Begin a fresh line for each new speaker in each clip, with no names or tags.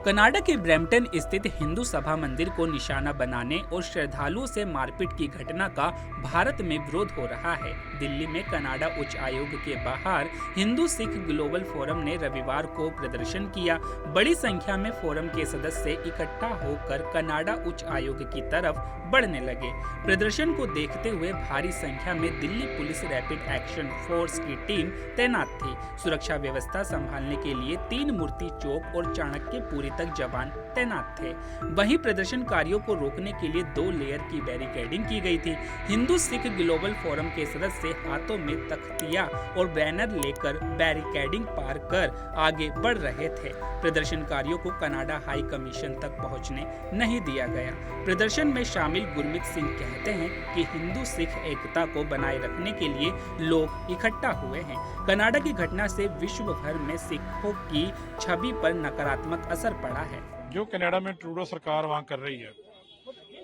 Canada के Brampton स्थित हिंदू सभा मंदिर को निशाना बनाने और श्रद्धालुओं से मारपीट की घटना का भारत में विरोध हो रहा है। दिल्ली में कनाडा उच्च आयोग के बाहर हिंदू सिख ग्लोबल फोरम ने रविवार को प्रदर्शन किया। बड़ी संख्या में फोरम के सदस्य इकट्ठा होकर कनाडा उच्च आयोग की तरफ बढ़ने लगे। प्रदर्शन को देखते हुए भारी संख्या में Delhi police rapid action force की टीम तैनात थी। सुरक्षा व्यवस्था संभालने के लिए 3 मूर्ति चौक और चाणक्यपुरी तक जवान तैनात थे। वहीं प्रदर्शनकारियों को रोकने के लिए 2 लेयर की बैरिकेडिंग की गई थी। हिंदू सिख ग्लोबल फोरम के सदस्य हाथों में तख्तियां और बैनर लेकर बैरिकेडिंग पार कर आगे बढ़ रहे थे। प्रदर्शनकारियों को कनाडा हाई कमीशन तक पहुंचने नहीं दिया गया। प्रदर्शन में शामिल गुरमीत सिंह कहते हैं कि हिंदू सिख एकता को बनाए रखने के लिए लोग इकट्ठा हुए हैं। कनाडा की घटना से विश्व भर में सिखों की छवि पर नकारात्मक असर पड़ा है।
जो कनाडा में ट्रूडो सरकार वहाँ कर रही है,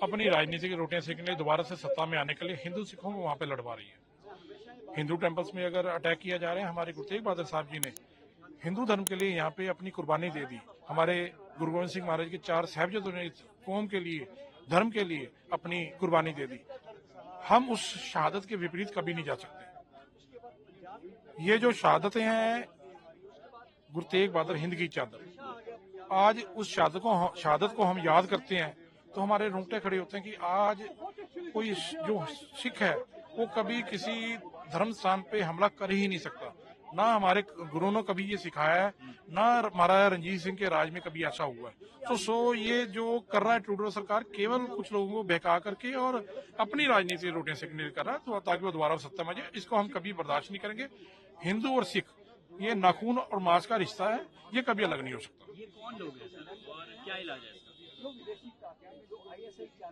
अपनी राजनीतिक रोटियां सेकने के लिए दोबारा से सत्ता में आने के लिए हिंदू सिखों को वहाँ पे लड़वा रही है। हिंदू टेम्पल्स में अगर अटैक किया जा रहा है, हमारे गुरु तेग बहादुर साहब जी ने हिंदू धर्म के लिए यहाँ पे अपनी कुर्बानी दे दी। हमारे गुरु गोविंद सिंह महाराज के 4 साहिबजादों ने कौम के लिए, धर्म के लिए अपनी कुर्बानी दे दी। हम उस शहादत के विपरीत कभी नहीं जा सकते। ये जो शहादतें हैं, गुरु तेग बहादुर हिंद की चादर, आज उस शहादत को हम याद करते हैं तो हमारे रोंगटे खड़े होते हैं कि आज कोई जो सिख है वो कभी किसी धर्म स्थान पे हमला कर ही नहीं सकता। ना हमारे गुरुओं ने कभी ये सिखाया है, ना महाराजा रणजीत सिंह के राज में कभी ऐसा हुआ है। तो ये जो कर रहा है ट्रूडो सरकार, केवल कुछ लोगों को बहका करके और अपनी राजनीति रोटियां सेकने कर रहा है, तो ताकि वो दोबारा सत्ता में जाए। इसको हम कभी बर्दाश्त नहीं करेंगे। हिंदू और सिख ये नाखून और मांस का रिश्ता है, ये कभी अलग नहीं हो सकता।
ये कौन लोग हैं सर और क्या इलाज है इसका?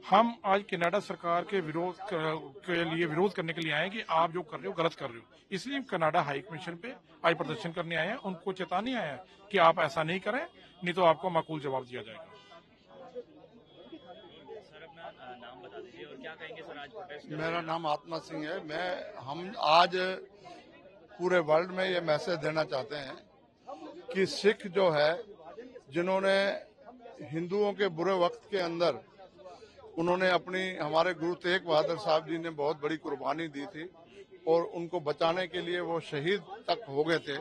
हम आज कनाडा सरकार के विरोध करने के लिए आए हैं कि आप जो कर रहे हो गलत कर रहे हो। इसलिए कनाडा हाई कमीशन पे आज प्रदर्शन करने आए हैं। उनको चेताने आए हैं कि आप ऐसा नहीं करें, नहीं तो आपको माकूल जवाब दिया जाएगा।
सर अपना नाम बता दीजिए और क्या कहेंगे सर आज प्रोटेस्ट?
मेरा नाम आत्मा सिंह है। हम आज पूरे वर्ल्ड में ये मैसेज देना चाहते हैं कि सिख जो है, जिन्होंने हिंदुओं के बुरे वक्त के अंदर उन्होंने हमारे गुरु तेग बहादुर साहब जी ने बहुत बड़ी कुर्बानी दी थी और उनको बचाने के लिए वो शहीद तक हो गए थे।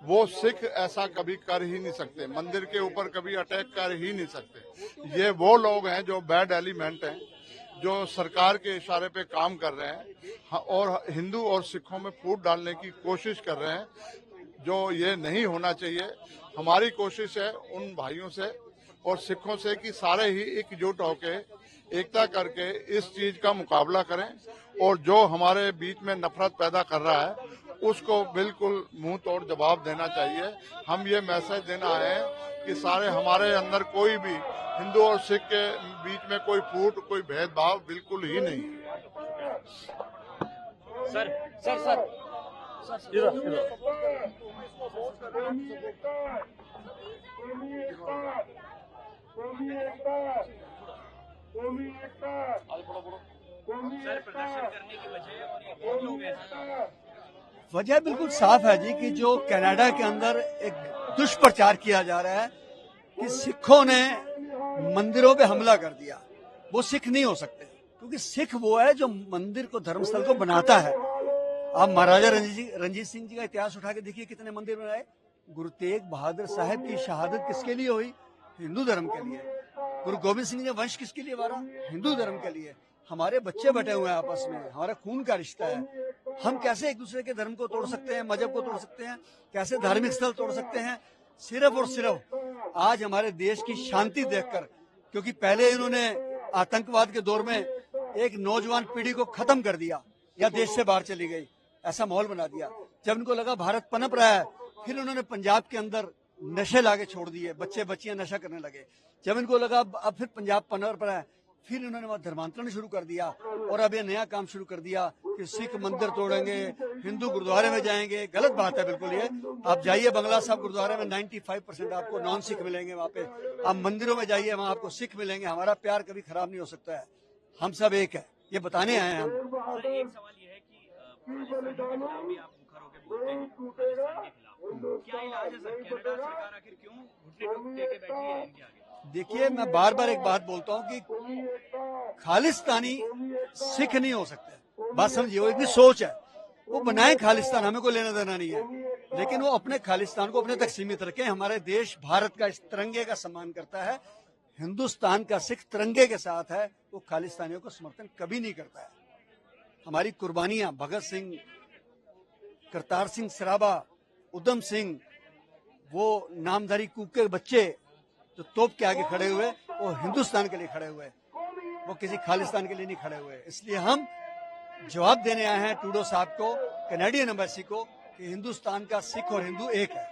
वो सिख ऐसा कभी कर ही नहीं सकते, मंदिर के ऊपर कभी अटैक कर ही नहीं सकते। ये वो लोग हैं जो बैड एलिमेंट हैं, जो सरकार के इशारे पे काम कर रहे हैं और हिंदू और सिखों में फूट डालने की कोशिश कर रहे हैं, जो ये नहीं होना चाहिए। हमारी कोशिश है उन भाइयों से और सिखों से कि सारे ही एकजुट होके एकता करके इस चीज का मुकाबला करें और जो हमारे बीच में नफरत पैदा कर रहा है उसको बिल्कुल मुंह तोड़ जवाब देना चाहिए। हम ये मैसेज देना है कि सारे हमारे अंदर कोई भी हिंदू और सिख के बीच में कोई फूट, कोई भेदभाव बिल्कुल ही नहीं।
सर प्रदर्शन करने की वजह और ये कौन लोग हैं?
वजह बिल्कुल साफ है जी कि जो कनाडा के अंदर एक दुष्प्रचार किया जा रहा है कि सिखों ने मंदिरों पे हमला कर दिया। वो सिख नहीं हो सकते, क्योंकि सिख वो है जो मंदिर को, धर्मस्थल को बनाता है। आप महाराजा रणजीत सिंह जी का इतिहास उठा के देखिए, कितने मंदिर बनाए। गुरु तेग बहादुर साहब की शहादत किसके लिए हुई? हिंदू धर्म के लिए। गुरु गोविंद सिंह ने वंश किसके लिए मारा? हिंदू धर्म के लिए। हमारे बच्चे बटे हुए हैं आपस में, हमारा खून का रिश्ता है। हम कैसे एक दूसरे के धर्म को तोड़ सकते हैं, मजहब को तोड़ सकते हैं, कैसे धार्मिक स्थल तोड़ सकते हैं? सिर्फ और सिर्फ आज हमारे देश की शांति देखकर, क्योंकि पहले इन्होंने आतंकवाद के दौर में एक नौजवान पीढ़ी को खत्म कर दिया या देश से बाहर चली गई, ऐसा माहौल बना दिया। जब इनको लगा भारत पनप रहा है, फिर उन्होंने पंजाब के अंदर नशे लाके छोड़ दिए, बच्चे बच्चियां नशा करने लगे। जब इनको लगा अब फिर पंजाब पनर पर है, फिर इन्होंने वहां धर्मांतरण शुरू कर दिया और अब ये नया काम शुरू कर दिया कि सिख मंदिर तोड़ेंगे, हिंदू गुरुद्वारे में जाएंगे। गलत बात है बिल्कुल ये। आप जाइए बंगला साहब गुरुद्वारे में 95% आपको नॉन सिख मिलेंगे वहां पे। आप मंदिरों में जाइए, वहां आपको सिख मिलेंगे। हमारा प्यार कभी खराब नहीं हो सकता है, हम सब एक है, ये बताने आए हैं हम।
सर एक सवाल ये है कि खालिस्तान के खिलाफ भी आप मुखर होकर बोलते हैं, खालिस्तान के खिलाफ क्या इलाज है सर? कनाडा सरकार आखिर क्यों घुटने टेके बैठी है इनके आगे?
देखिए, मैं बार बार एक बात बोलता हूं कि खालिस्तानी सिख नहीं हो सकते। बात समझिए, वो इतनी सोच है, वो बनाए खालिस्तान, हमें कोई लेना देना नहीं है, लेकिन वो अपने खालिस्तान को अपने तक सीमित रखें। हमारे देश भारत का इस तिरंगे का सम्मान करता है। हिंदुस्तान का सिख तिरंगे के साथ है, वो खालिस्तानियों को समर्थन कभी नहीं करता है। हमारी कुर्बानियां, भगत सिंह, करतार सिंह सराबा, उधम सिंह, वो नामधारी कुके बच्चे जो तोप के आगे खड़े हुए, वो हिंदुस्तान के लिए खड़े हुए, वो किसी खालिस्तान के लिए नहीं खड़े हुए। इसलिए हम जवाब देने आए हैं ट्रूडो साहब को, कनाडियन एम्बेसी को, कि हिंदुस्तान का सिख और हिंदू एक है।